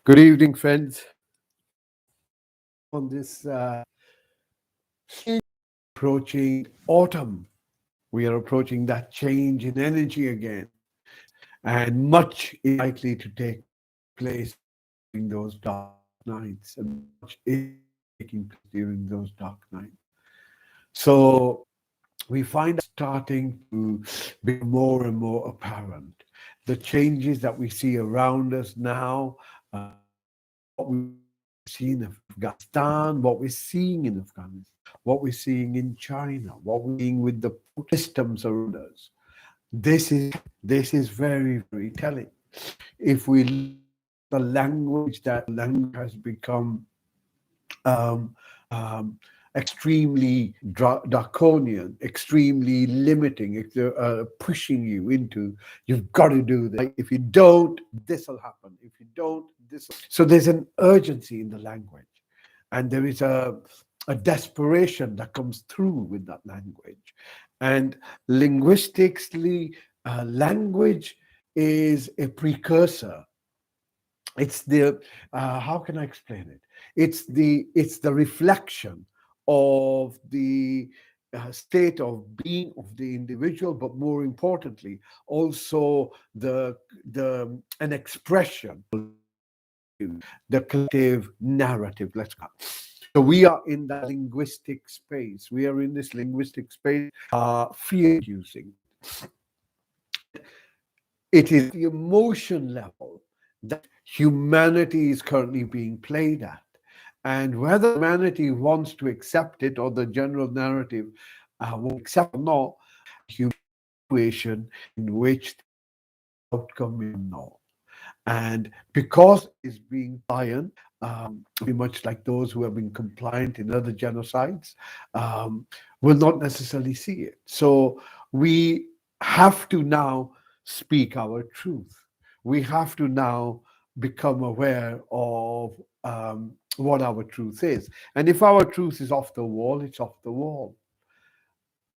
Good evening, friends. On this approaching autumn, we are approaching that change in energy again, and much is likely to take place during those dark nights, and much is taking place during those dark nights. So we find starting to be more and more apparent. The changes that we see around us now, what we see in Afghanistan, what we're seeing in Afghanistan, what we're seeing in China, what we're seeing with the systems around us. This is very, very telling. If we look at the language, that language has become um, um, extremely draconian, extremely limiting, pushing you into, you've got to do this. If you don't, this will happen. If you don't, this. So there's an urgency in the language, and there is a desperation that comes through with that language. And linguistically, language is a precursor. It's the how can I explain it? It's the reflection of the state of being of the individual, but more importantly, also the an expression, the collective narrative. Let's go. So we are in that linguistic space. We are in this linguistic space, fear-inducing. It is the emotion level that humanity is currently being played at. And whether humanity wants to accept it or the general narrative will accept or not, human situation in which the outcome is unknown. And because it's being compliant, very much like those who have been compliant in other genocides, will not necessarily see it. So we have to now speak our truth. We have to now become aware of what our truth is. And if our truth is off the wall, it's off the wall.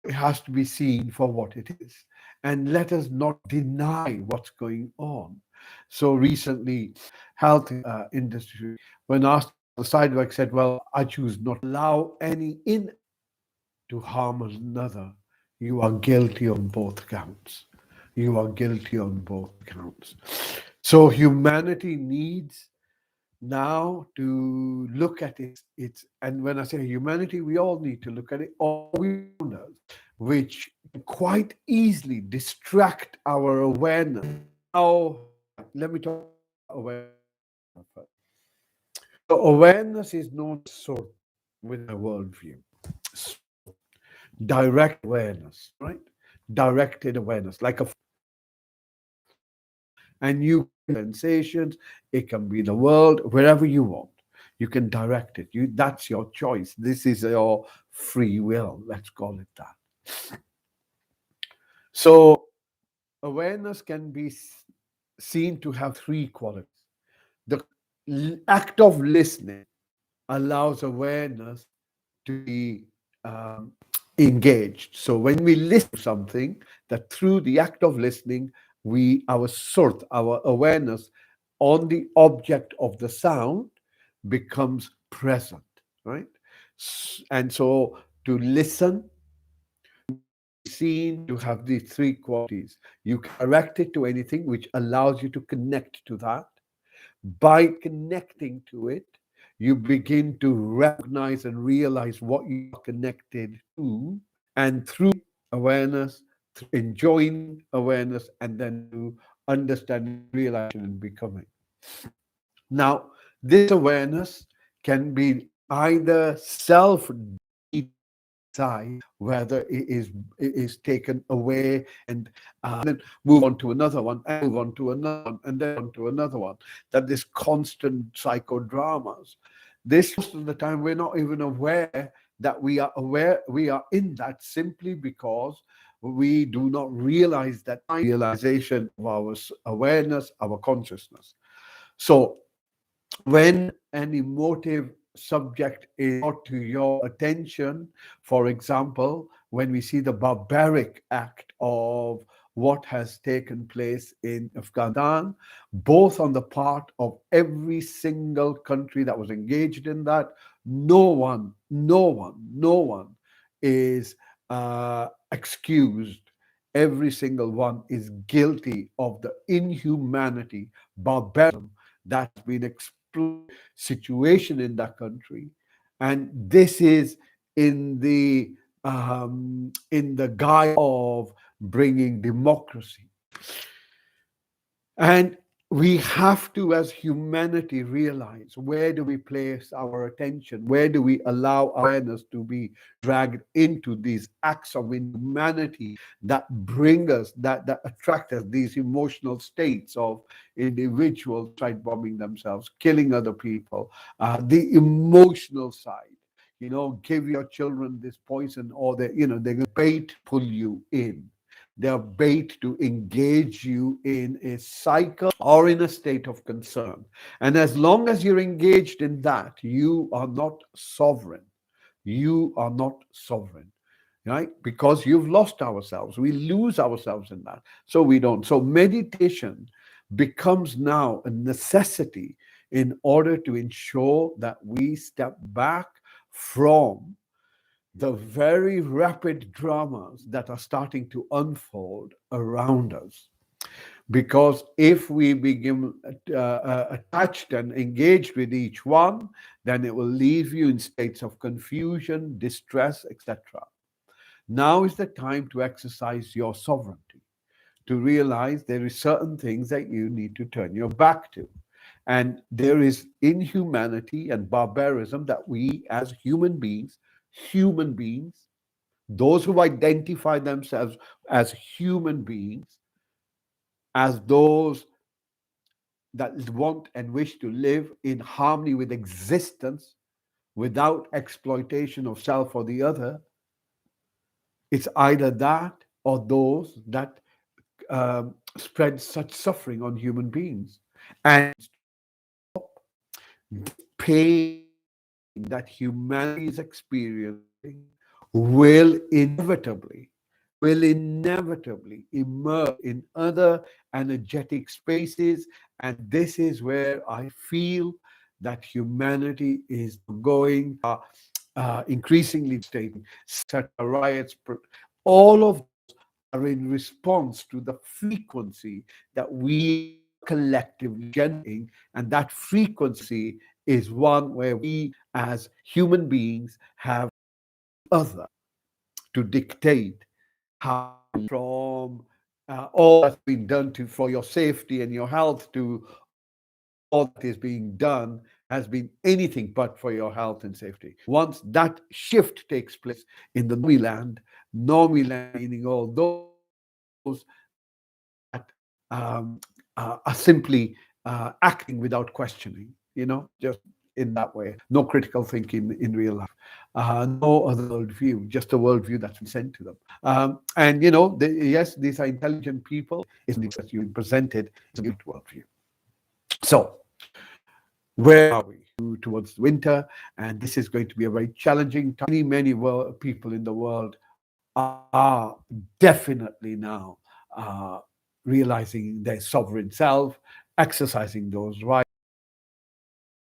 It has to be seen for what it is. And let us not deny what's going on. So recently, health industry, when asked the sidewalk, said, well, I choose not to allow any in to harm another. You are guilty on both counts. You are guilty on both counts. So humanity needs now to look at it. And when I say humanity, we all need to look at it, all we know, which quite easily distract our awareness. Now, let me talk about awareness first. So awareness is known as sort with a worldview. So direct awareness, right? Directed awareness, like a, and you sensations, it can be the world, wherever you want. You can direct it. That's your choice. This is your free will. Let's call it that. So awareness can be seen to have three qualities. The act of listening allows awareness to be engaged. So when we listen to something, that through the act of listening, our awareness on the object of the sound becomes present, right? And so to listen, seen, to have these three qualities. You can direct it to anything, which allows you to connect to that. By connecting to it, you begin to recognize and realize what you are connected to, and through awareness, enjoying awareness, and then to understanding, realization, and becoming. Now, this awareness can be either self decide whether it is taken away and then move on to another one, and move on to another one, and then on to another one. That this constant psychodramas. This most of the time we're not even aware that we are in that, simply because we do not realize that realization of our awareness, our consciousness. So when an emotive subject is brought to your attention, for example, when we see the barbaric act of what has taken place in Afghanistan, both on the part of every single country that was engaged in that. No one is excused. Every single one is guilty of the inhumanity, barbarism that's been exploited situation in that country. And this is in the guise of bringing democracy. And we have to, as humanity, realize, where do we place our attention? Where do we allow awareness to be dragged into these acts of inhumanity that bring us, that attract us, these emotional states of individuals suicide bombing themselves, killing other people, the emotional side. Give your children this poison, or they're going to bait pull you in. They're bait to engage you in a cycle or in a state of concern. And as long as you're engaged in that, you are not sovereign. You are not sovereign, right? Because you've lost ourselves. We lose ourselves in that. So we don't. So meditation becomes now a necessity in order to ensure that we step back from the very rapid dramas that are starting to unfold around us. Because if we begin attached and engaged with each one, then it will leave you in states of confusion, distress, etc. Now is the time to exercise your sovereignty, to realize there is certain things that you need to turn your back to. And there is inhumanity and barbarism that we as human beings, those who identify themselves as human beings, as those that want and wish to live in harmony with existence without exploitation of self or the other, it's either that or those that spread such suffering on human beings. And pain that humanity is experiencing will inevitably emerge in other energetic spaces. And this is where I feel that humanity is going increasingly stating riots. All of those are in response to the frequency that we collectively generating, and that frequency is one where we as human beings have other to dictate how, from all that's been done for your safety and your health, to all that is being done has been anything but for your health and safety. Once that shift takes place in the normie land meaning all those that are simply acting without questioning, just in that way. No critical thinking in real life. No other worldview, just a worldview that's been sent to them. And, yes, these are intelligent people. It's that you presented as a worldview. So, where are we? Towards winter, and this is going to be a very challenging time. Many people in the world are definitely now realizing their sovereign self, exercising those rights.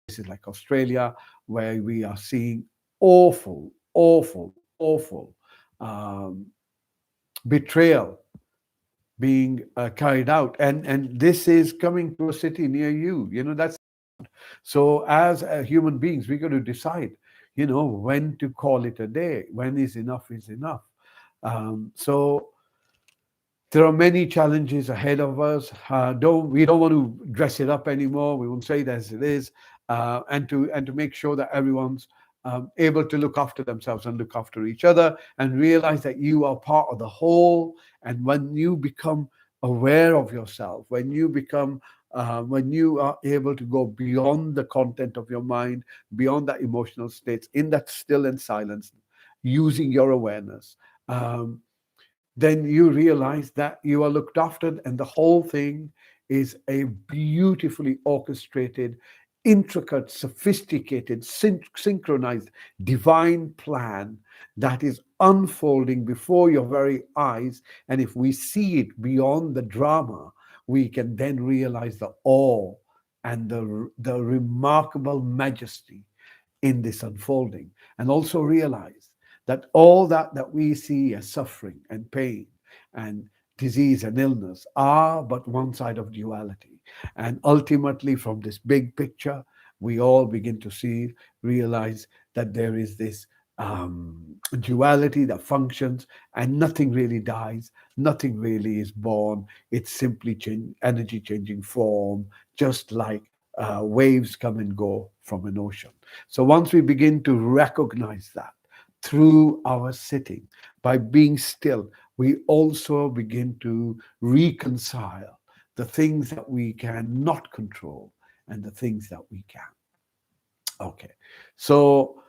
Places like Australia, where we are seeing awful um, betrayal being carried out, and this is coming to a city near you. That's so. As human beings, we got to decide, when to call it a day. When is enough is enough. So there are many challenges ahead of us. We don't want to dress it up anymore. We won't say it as it is, and to make sure that everyone's able to look after themselves and look after each other, and realize that you are part of the whole. And when you become aware of yourself, when you are able to go beyond the content of your mind, beyond that emotional states, in that still and silence, using your awareness. Then you realize that you are looked after, and the whole thing is a beautifully orchestrated, intricate, sophisticated, synchronized, divine plan that is unfolding before your very eyes. And if we see it beyond the drama, we can then realize the awe and the remarkable majesty in this unfolding, and also realize that all that we see as suffering and pain and disease and illness are but one side of duality. And ultimately, from this big picture, we all begin to see, realize that there is this duality that functions, and nothing really dies, nothing really is born. It's simply energy changing form, just like waves come and go from an ocean. So once we begin to recognize that through our sitting, by being still, we also begin to reconcile the things that we cannot control and the things that we can. Okay, so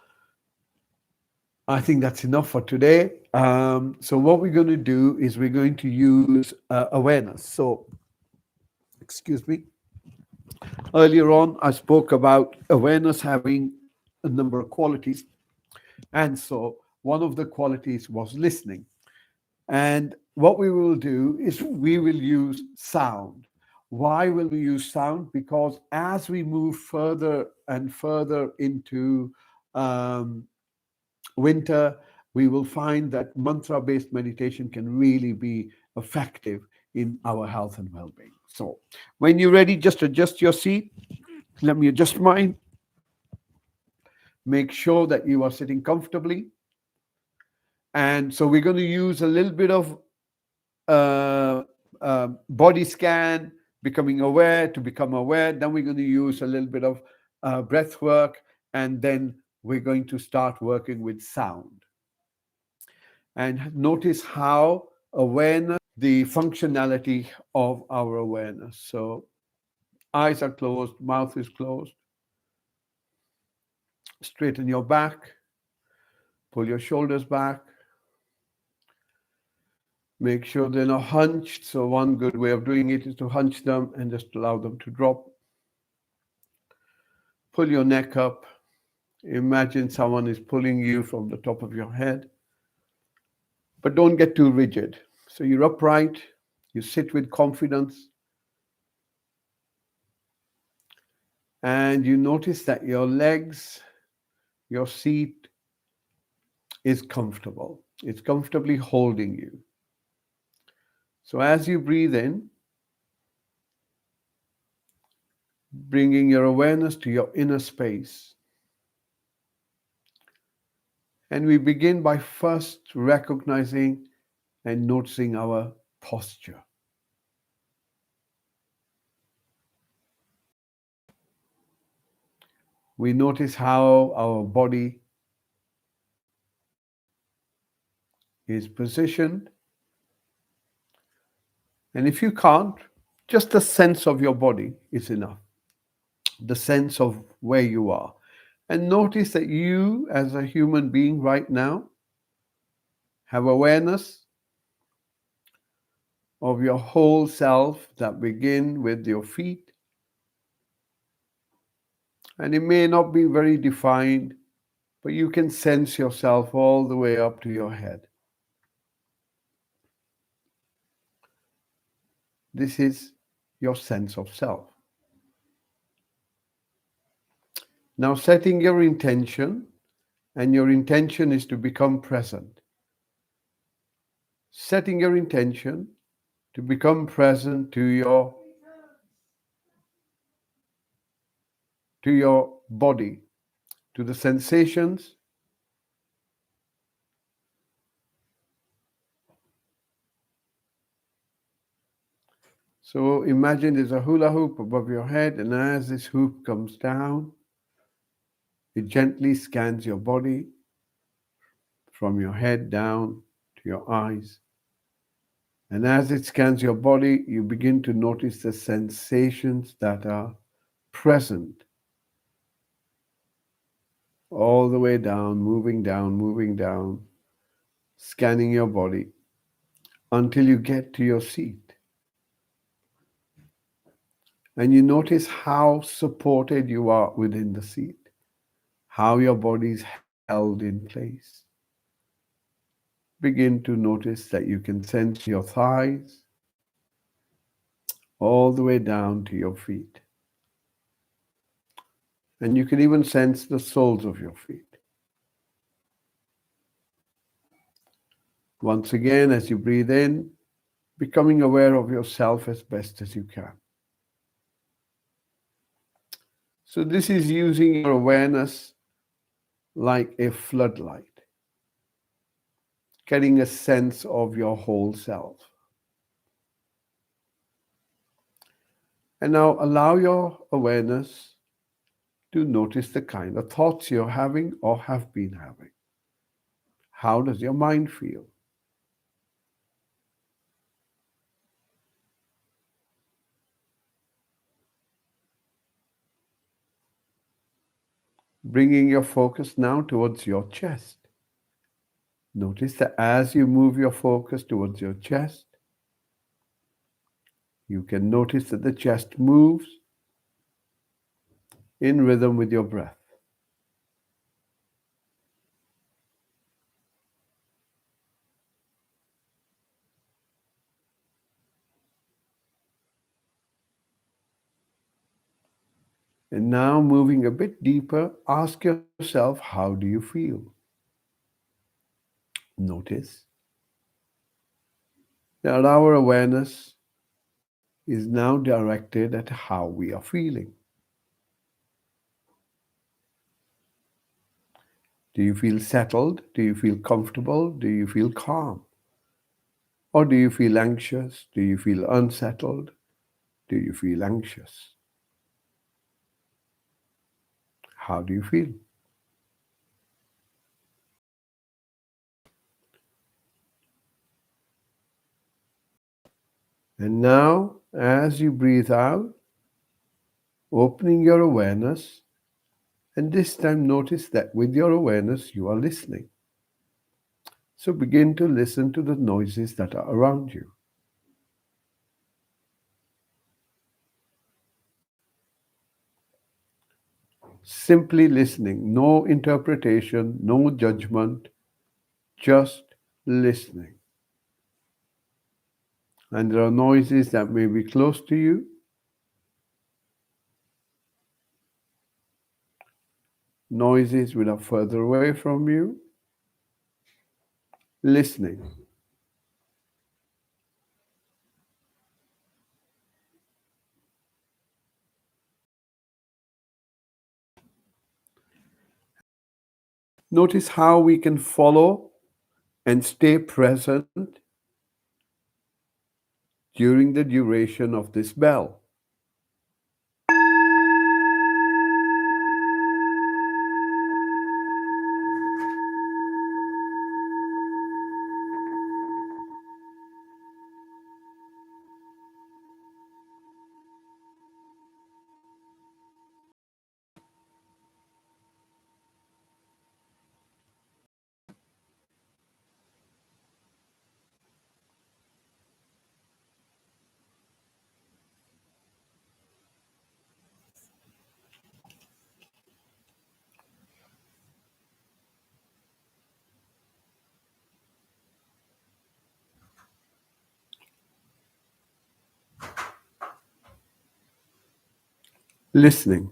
I think that's enough for today. So what we're going to do is we're going to use awareness. So, excuse me. Earlier on, I spoke about awareness having a number of qualities. And so one of the qualities was listening. And what we will do is we will use sound. Why will we use sound? Because as we move further and further into winter, we will find that mantra based meditation can really be effective in our health and well being. So, when you're ready, just adjust your seat. Let me adjust mine. Make sure that you are sitting comfortably. And so, we're going to use a little bit of body scan, becoming aware to become aware. Then we're going to use a little bit of breath work, and then we're going to start working with sound. And notice how awareness, the functionality of our awareness. So eyes are closed, mouth is closed. Straighten your back, pull your shoulders back. Make sure they're not hunched. So one good way of doing it is to hunch them and just allow them to drop. Pull your neck up. Imagine someone is pulling you from the top of your head. But don't get too rigid. So you're upright, you sit with confidence, and you notice that your legs, your seat is comfortable. It's comfortably holding you. So as you breathe in, bringing your awareness to your inner space. And we begin by first recognizing and noticing our posture. We notice how our body is positioned. And if you can't, just the sense of your body is enough. The sense of where you are. And notice that you, as a human being right now, have awareness of your whole self that begin with your feet. And it may not be very defined, but you can sense yourself all the way up to your head. This is your sense of self. Now setting your intention, and your intention is to become present. Setting your intention to become present to your body, to the sensations. So imagine there's a hula hoop above your head, and as this hoop comes down, it gently scans your body from your head down to your eyes. And as it scans your body, you begin to notice the sensations that are present all the way down, moving down, scanning your body until you get to your seat. And you notice how supported you are within the seat, how your body is held in place. begin to notice that you can sense your thighs all the way down to your feet. And you can even sense the soles of your feet. Once again, as you breathe in, becoming aware of yourself as best as you can. So this is using your awareness like a floodlight, getting a sense of your whole self. And now allow your awareness to notice the kind of thoughts you're having or have been having. How does your mind feel? Bringing your focus now towards your chest. Notice that as you move your focus towards your chest, you can notice that the chest moves in rhythm with your breath. And now moving a bit deeper, ask yourself, how do you feel? Notice that our awareness is now directed at how we are feeling. Do you feel settled? Do you feel comfortable? Do you feel calm? Or do you feel anxious? Do you feel unsettled? Do you feel anxious? How do you feel? And now, as you breathe out, opening your awareness, and this time notice that with your awareness you are listening. So begin to listen to the noises that are around you. Simply listening, no interpretation, no judgment, just listening. And there are noises that may be close to you, noises which are further away from you. Listening. Notice how we can follow and stay present during the duration of this bell. Listening.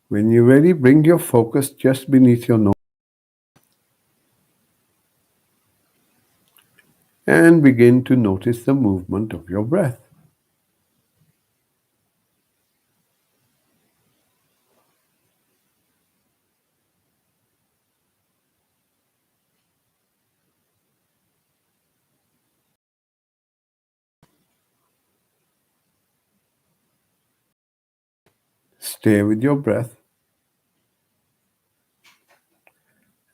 When you're ready, bring your focus just beneath your nose and begin to notice the movement of your breath. Stay with your breath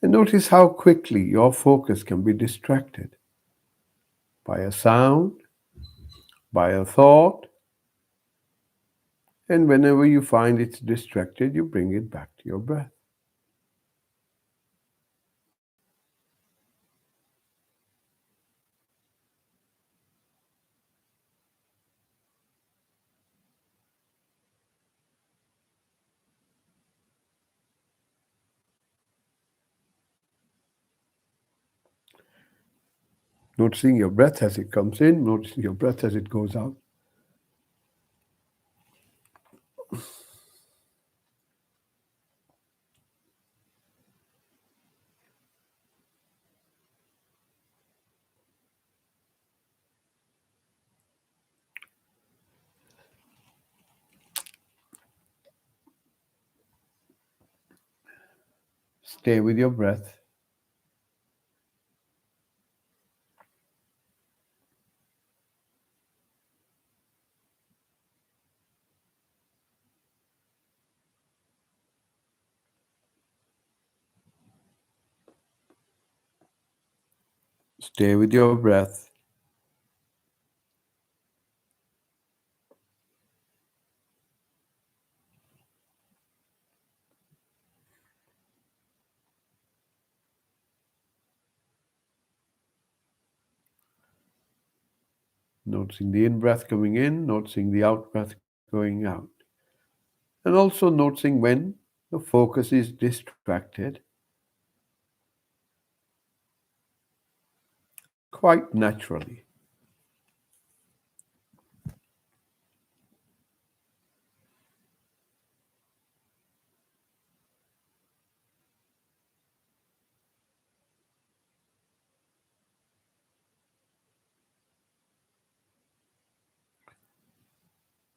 and notice how quickly your focus can be distracted by a sound, by a thought, and whenever you find it's distracted, you bring it back to your breath. Noticing your breath as it comes in, noticing your breath as it goes out. Stay with your breath. Stay with your breath. Noticing the in-breath coming in, noticing the out-breath going out. And also noticing when the focus is distracted, quite naturally.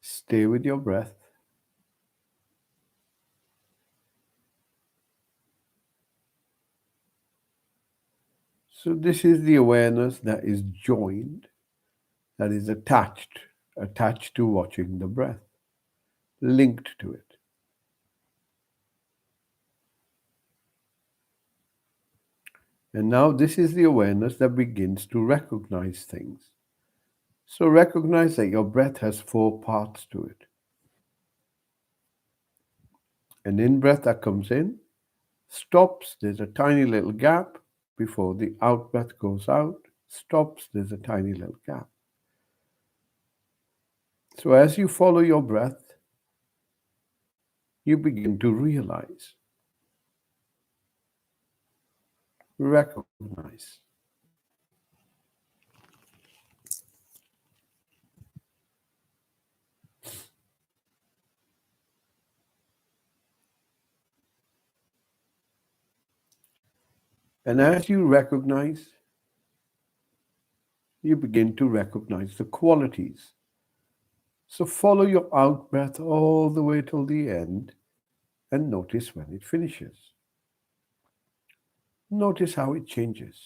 Stay with your breath. So this is the awareness that is joined, that is attached to watching the breath, linked to it. And now this is the awareness that begins to recognize things. So recognize that your breath has 4 parts to it. An in-breath that comes in, stops, there's a tiny little gap before the out-breath goes out, stops, there's a tiny little gap. So as you follow your breath, you begin to realize, recognize. And as you recognize, you begin to recognize the qualities. So follow your out breath all the way till the end and notice when it finishes. Notice how it changes.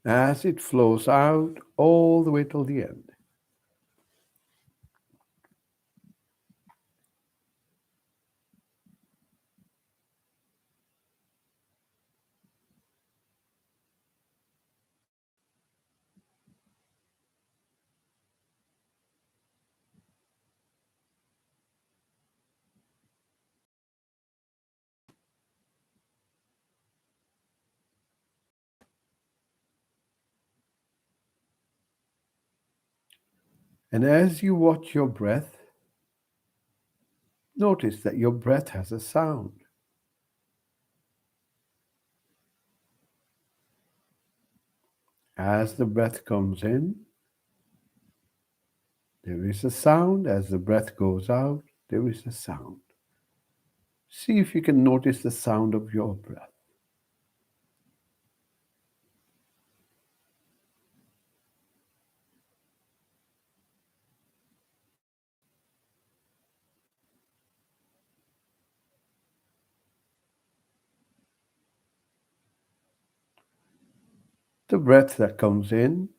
As it flows out all the way till the end. And as you watch your breath, notice that your breath has a sound. As the breath comes in, there is a sound. As the breath goes out, there is a sound. See if you can notice the sound of your breath. The breath that comes in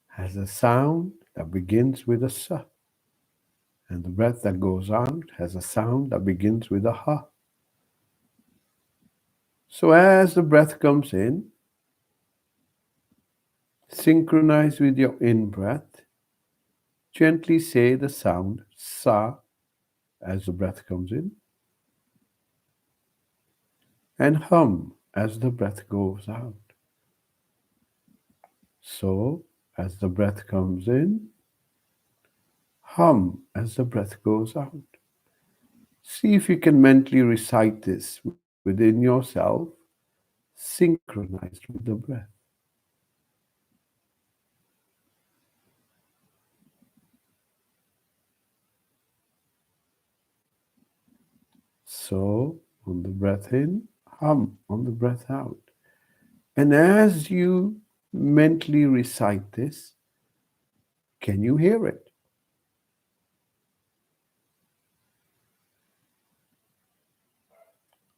has a sound that begins with a sa. And the breath that goes out has a sound that begins with a ha. So as the breath comes in, synchronize with your in-breath. Gently say the sound sa as the breath comes in. And hum as the breath goes out. So as the breath comes in, hum as the breath goes out. See if you can mentally recite this within yourself, synchronized with the breath. So, on the breath in, hum on the breath out. And as you mentally recite this, can you hear it?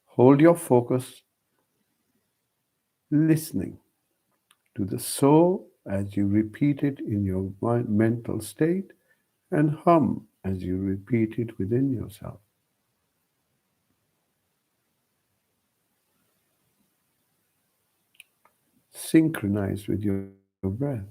Hold your focus listening to the so as you repeat it in your mental state, and hum as you repeat it within yourself. Synchronized with your breath.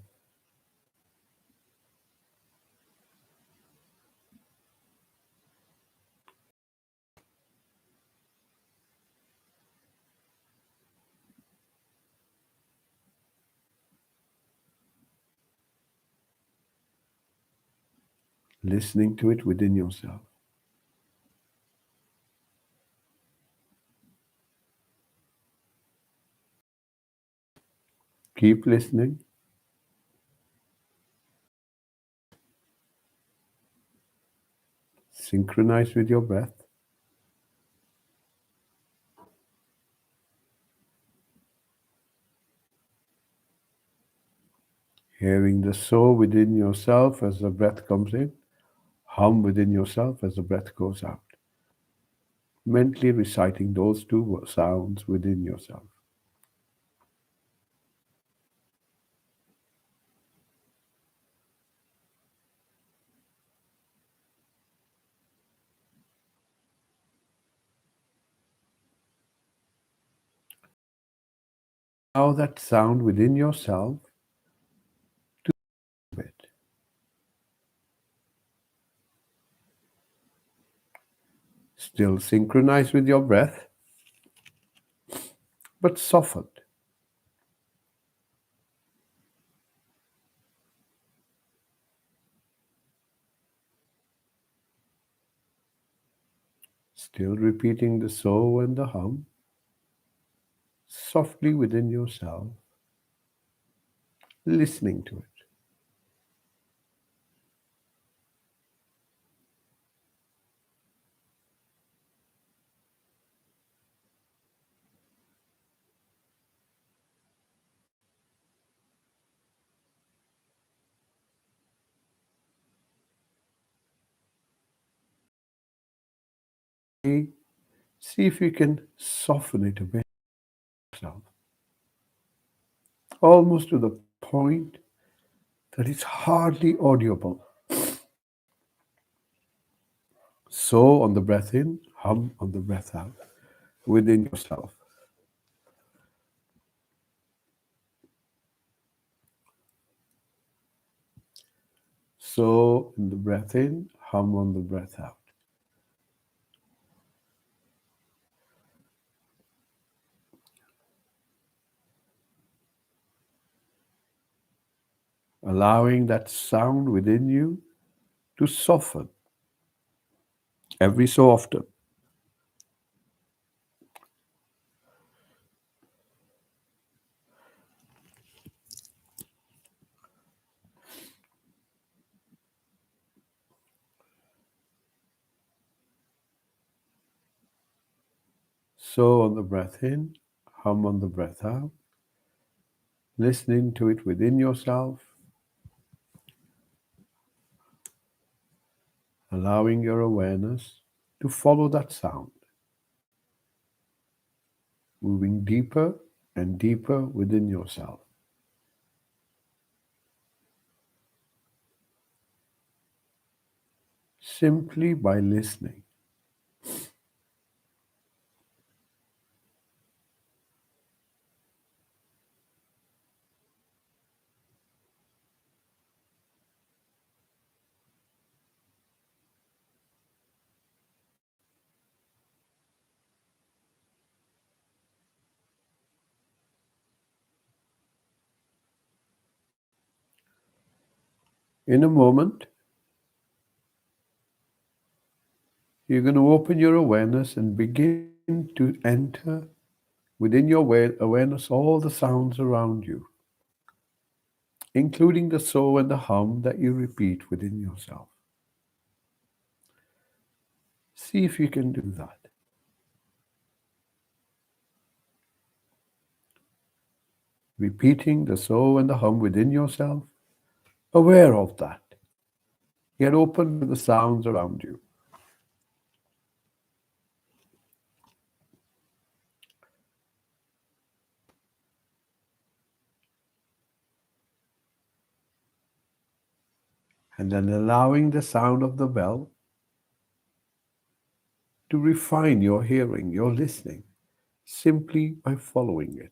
Listening to it within yourself. Keep listening. Synchronize with your breath. Hearing the so within yourself as the breath comes in, hum within yourself as the breath goes out. Mentally reciting those two sounds within yourself. Allow that sound within yourself to it. Still synchronized with your breath, but softened. Still repeating the so and the hum softly within yourself, listening to it. See if you can soften it a bit yourself, almost to the point that it's hardly audible. So on the breath in, hum on the breath out within yourself. So in the breath in, hum on the breath out. Allowing that sound within you to soften every so often. So on the breath in, hum on the breath out, listening to it within yourself, allowing your awareness to follow that sound, moving deeper and deeper within yourself. Simply by listening. In a moment, you're going to open your awareness and begin begin to enter within your awareness all the sounds around you, including the soul and the hum that you repeat within yourself. See if you can do that. Repeating the soul and the hum within yourself, aware of that. Get open to the sounds around you. And then allowing the sound of the bell to refine your hearing, your listening, simply by following it.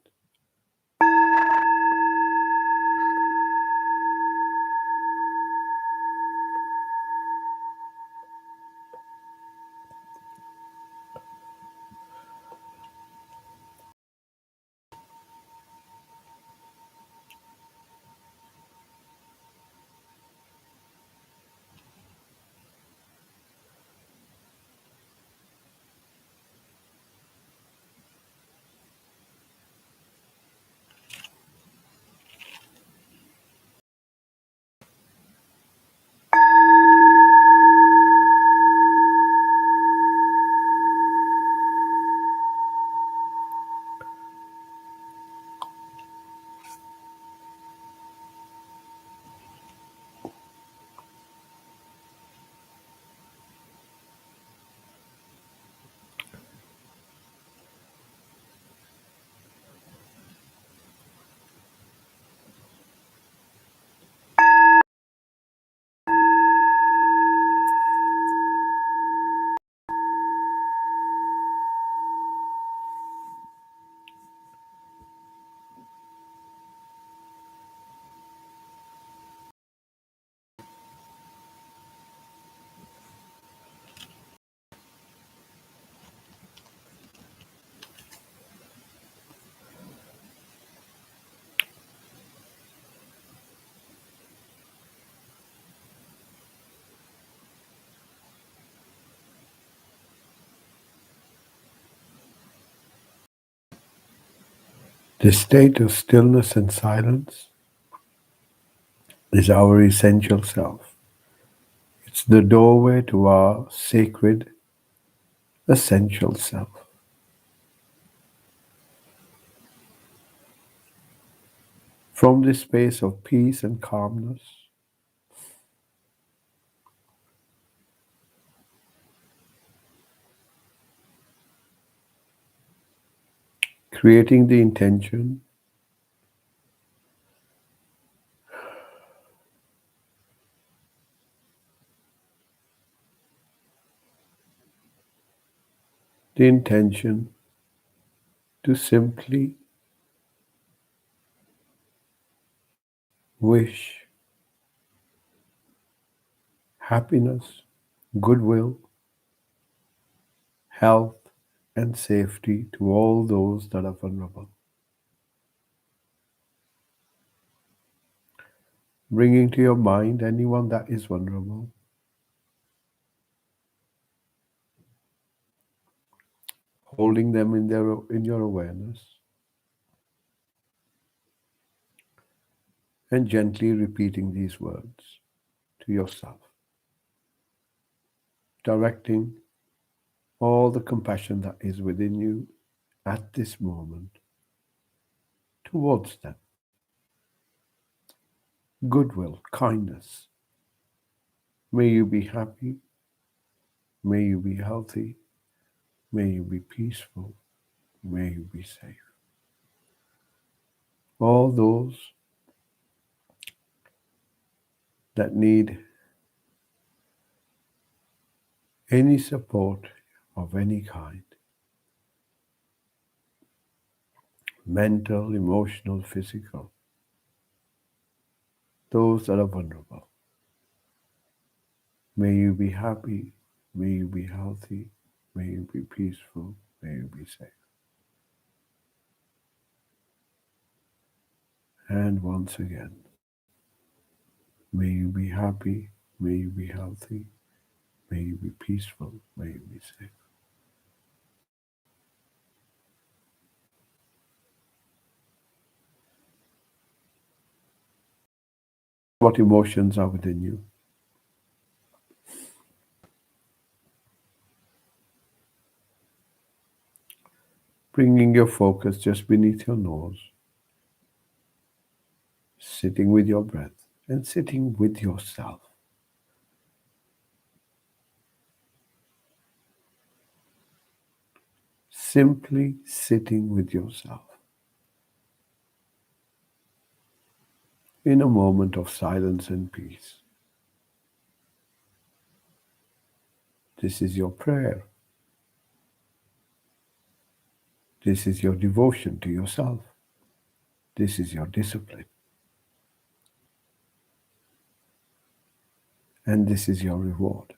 This state of stillness and silence is our essential self. It's the doorway to our sacred, essential self. From this space of peace and calmness, creating the intention to simply wish happiness, goodwill, health, and safety to all those that are vulnerable. Bringing to your mind anyone that is vulnerable, holding them in your awareness, and gently repeating these words to yourself, directing all the compassion that is within you at this moment towards them. Goodwill, kindness. May you be happy. May you be healthy. May you be peaceful. May you be safe. All those that need any support of any kind, mental, emotional, physical, those that are vulnerable. May you be happy. May you be healthy. May you be peaceful. May you be safe. And once again, may you be happy. May you be healthy. May you be peaceful. May you be safe. what emotions are within you. Bringing your focus just beneath your nose, sitting with your breath and sitting with yourself. Simply sitting with yourself in a moment of silence and peace. This is your prayer. This is your devotion to yourself. This is your discipline. And this is your reward.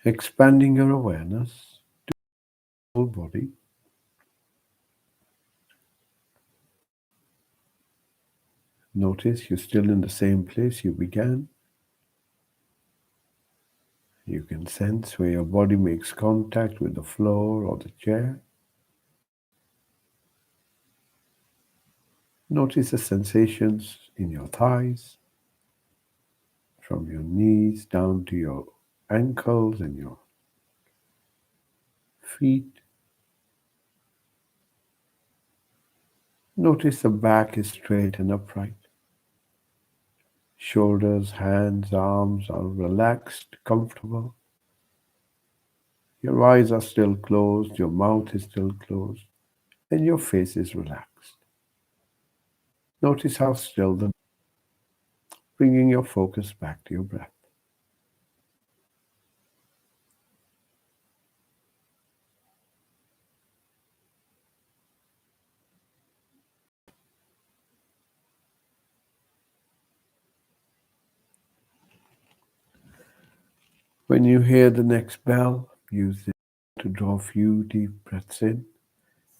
Expanding your awareness to the whole body. Notice you're still in the same place you began. You can sense where your body makes contact with the floor or the chair. Notice the sensations in your thighs, from your knees down to your ankles and your feet. Notice the back is straight and upright. Shoulders, hands, arms are relaxed, comfortable. Your eyes are still closed, your mouth is still closed, and your face is relaxed. Notice how still the bringing your focus back to your breath. When you hear the next bell, use it to draw a few deep breaths in,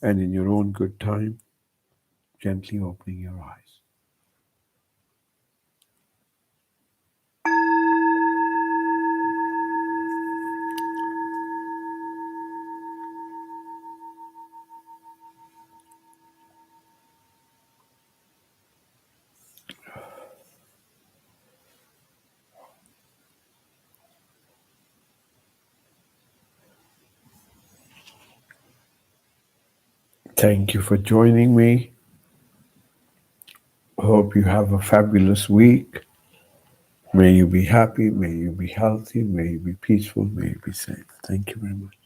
and in your own good time, gently opening your eyes. Thank you for joining me. Hope you have a fabulous week. May you be happy, may you be healthy, may you be peaceful, may you be safe. Thank you very much.